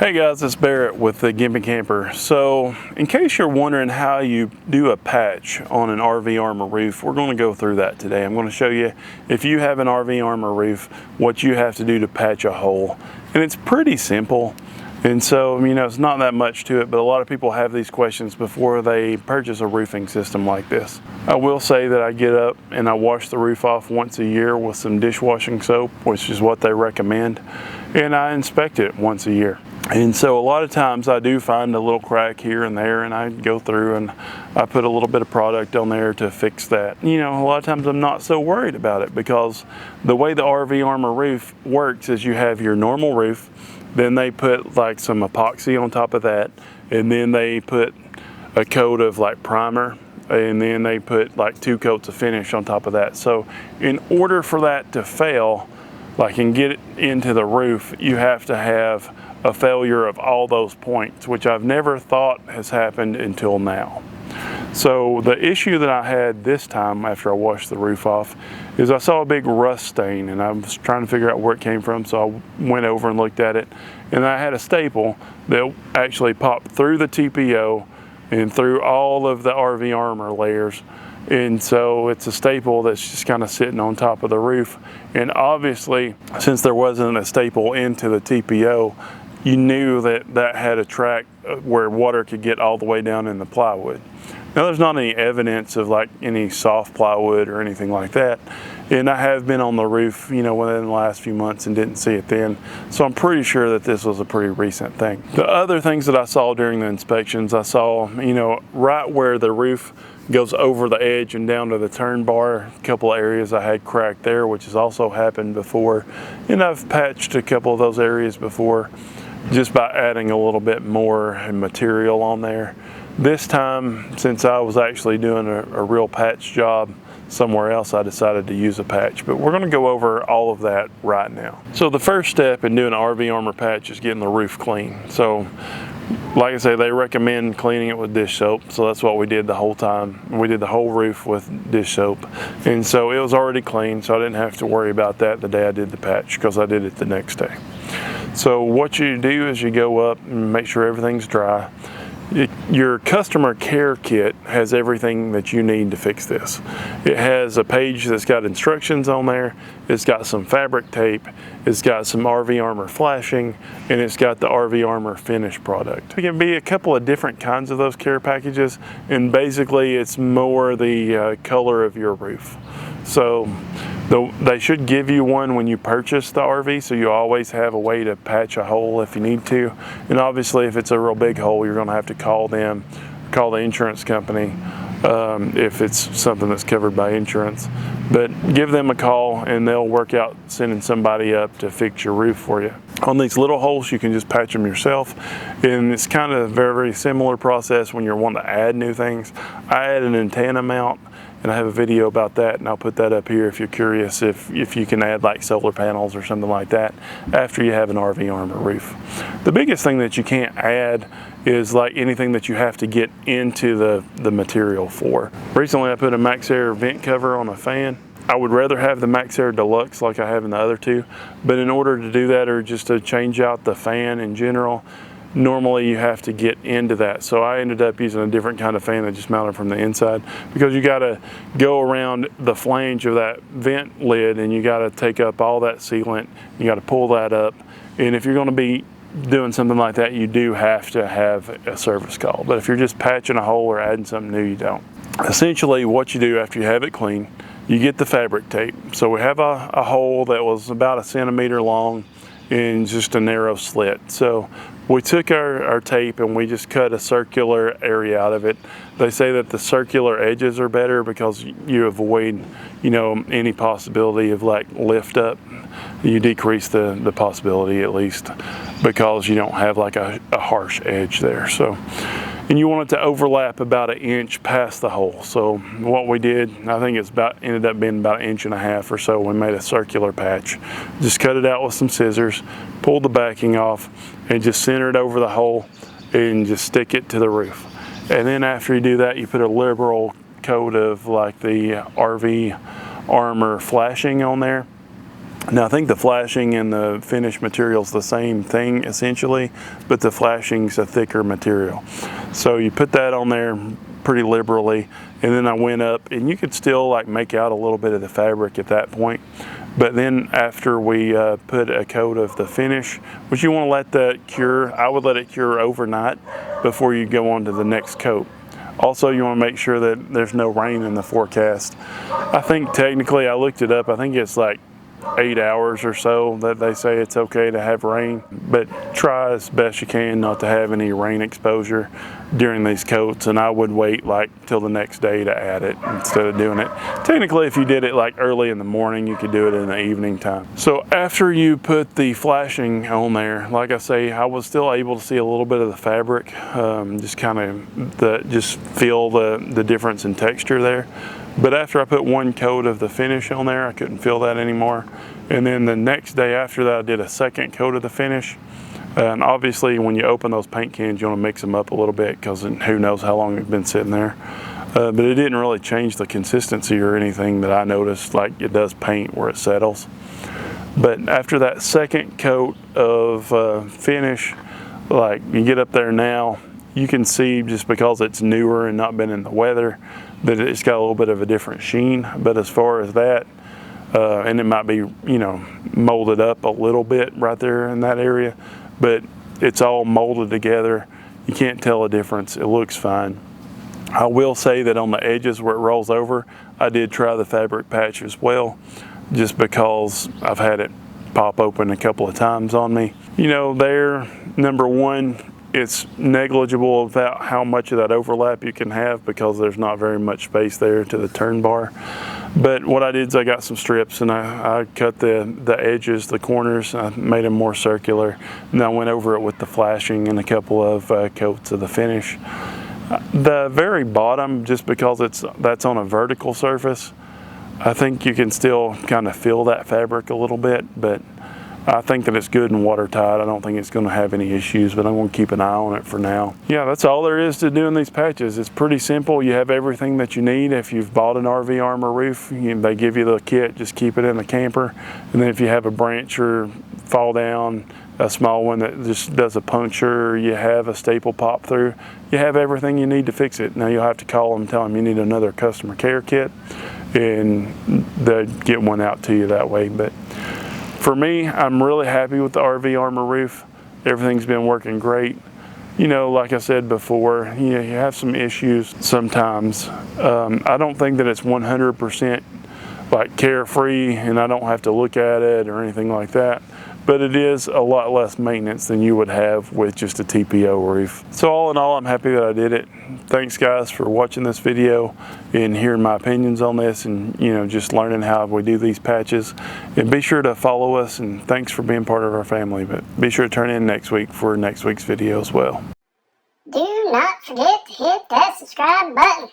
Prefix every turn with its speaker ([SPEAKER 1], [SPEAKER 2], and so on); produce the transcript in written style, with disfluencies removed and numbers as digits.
[SPEAKER 1] Hey guys, it's Barrett with the Gimpy Camper. So in case you're wondering how you do a patch on an RV Armor roof, we're going to go through that today. I'm going to show you, if you have an RV Armor roof, what you have to do to patch a hole. And it's pretty simple. And so, you know, it's not that much to it, but a lot of people have these questions before they purchase a roofing system like this. I will say that I get up and I wash the roof off once a year with some dishwashing soap, which is what they recommend. And I inspect it once a year. And so a lot of times I do find a little crack here and there, and I go through and I put a little bit of product on there to fix that. You know, a lot of times I'm not so worried about it, because the way the RV Armor roof works is you have your normal roof, then they put like some epoxy on top of that, and then they put a coat of like primer, and then they put like 2 coats of finish on top of that. So in order for that to fail, like, and get it into the roof, you have to have a failure of all those points, which I've never thought has happened until now. So the issue that I had this time after I washed the roof off is I saw a big rust stain, and I was trying to figure out where it came from, so I went over and looked at it, and I had a staple that actually popped through the TPO and through all of the RV Armor layers. And so it's a staple that's just kind of sitting on top of the roof. And obviously, since there wasn't a staple into the TPO, you knew that that had a track where water could get all the way down in the plywood. Now, there's not any evidence of like any soft plywood or anything like that. And I have been on the roof, you know, within the last few months and didn't see it then. So I'm pretty sure that this was a pretty recent thing. The other things that I saw during the inspections, I saw, you know, right where the roof goes over the edge and down to the turn bar, a couple of areas I had cracked there, which has also happened before. And I've patched a couple of those areas before just by adding a little bit more material on there. This time, since I was actually doing a real patch job somewhere else, I decided to use a patch, but we're going to go over all of that right now. So the first step in doing an RV Armor patch is getting the roof clean. So like I say, they recommend cleaning it with dish soap, so that's what we did the whole time. We did the whole roof with dish soap, and so it was already clean, so I didn't have to worry about that the day I did the patch, because I did it the next day. So what you do is you go up and make sure everything's dry. Your customer care kit has everything that you need to fix this. It has a page that's got instructions on there, it's got some fabric tape, it's got some RV Armor flashing, and it's got the RV Armor finish product. It can be a couple of different kinds of those care packages, and basically it's more the color of your roof. So they should give you one when you purchase the RV, so you always have a way to patch a hole if you need to. And obviously, if it's a real big hole, you're going to have to call them, call the insurance company if it's something that's covered by insurance. But give them a call and they'll work out sending somebody up to fix your roof for you. On these little holes, you can just patch them yourself, and it's kind of a very, very similar process when you're wanting to add new things. I add an antenna mount, and I have a video about that, and I'll put that up here if you're curious if you can add like solar panels or something like that after you have an RV Armor roof. The biggest thing that you can't add is like anything that you have to get into the material for. Recently I put a MaxxAir vent cover on a fan. I would rather have the MaxxAir Deluxe like I have in the other two, but in order to do that, or just to change out the fan in general, normally you have to get into that. So I ended up using a different kind of fan that just mounted from the inside, because you got to go around the flange of that vent lid, and you got to take up all that sealant, you got to pull that up. And if you're going to be doing something like that, you do have to have a service call. But if you're just patching a hole or adding something new, you don't. Essentially what you do after you have it clean, you get the fabric tape. So we have a hole that was about 1 centimeter long in just a narrow slit. So we took our tape and we just cut a circular area out of it. They say that the circular edges are better because you avoid, you know, any possibility of like lift up. You decrease the possibility, at least, because you don't have like a harsh edge there. So, and you want it to overlap about 1 inch past the hole. So what we did, I think it's ended up being about 1.5 inches or so. We made a circular patch, just cut it out with some scissors, pulled the backing off, and just center it over the hole and just stick it to the roof. And then after you do that, you put a liberal coat of like the RV Armor flashing on there. Now I think the flashing and the finish material is the same thing essentially, but the flashing's a thicker material. So you put that on there pretty liberally, and then I went up, and you could still like make out a little bit of the fabric at that point. But then after we put a coat of the finish, which you want to let that cure, I would let it cure overnight before you go on to the next coat. Also, you want to make sure that there's no rain in the forecast. I think technically, I looked it up, I think it's like 8 hours or so that they say it's okay to have rain, but try as best you can not to have any rain exposure during these coats, and I would wait like till the next day to add it instead of doing it. Technically, if you did it like early in the morning, you could do it in the evening time. So after you put the flashing on there, like I say, I was still able to see a little bit of the fabric, just kind of just feel the difference in texture there. But after I put one coat of the finish on there, I couldn't feel that anymore. And then the next day after that, I did a second coat of the finish. And obviously, when you open those paint cans, you want to mix them up a little bit, because who knows how long it's been sitting there. But it didn't really change the consistency or anything that I noticed like it does paint where it settles. But after that second coat of finish, like you get up there now, you can see, just because it's newer and not been in the weather, that it's got a little bit of a different sheen. But as far as that, and it might be, you know, molded up a little bit right there in that area, but it's all molded together. You can't tell a difference. It looks fine. I will say that on the edges where it rolls over, I did try the fabric patch as well, just because I've had it pop open a couple of times on me. You know, there, number one, it's negligible about how much of that overlap you can have, because there's not very much space there to the turn bar. But what I did is I got some strips, and I cut the edges, the corners, I made them more circular, and I went over it with the flashing and a couple of coats of the finish. The very bottom, just because that's on a vertical surface, I think you can still kind of feel that fabric a little bit, but I think that it's good and watertight. I don't think it's going to have any issues, but I'm going to keep an eye on it for now. Yeah, that's all there is to doing these patches. It's pretty simple. You have everything that you need. If you've bought an RV Armor roof, they give you the kit. Just keep it in the camper. And then if you have a branch or fall down, a small one that just does a puncture, or you have a staple pop through, you have everything you need to fix it. Now you'll have to call them and tell them you need another customer care kit, and they'll get one out to you that way. But for me, I'm really happy with the RV Armor roof. Everything's been working great. You know, like I said before, you have some issues sometimes. I don't think that it's 100% like carefree, and I don't have to look at it or anything like that. But it is a lot less maintenance than you would have with just a TPO roof. So all in all, I'm happy that I did it. Thanks guys for watching this video and hearing my opinions on this, and you know, just learning how we do these patches. And be sure to follow us, and thanks for being part of our family. But be sure to turn in next week for next week's video as well.
[SPEAKER 2] Do not forget to hit that subscribe button.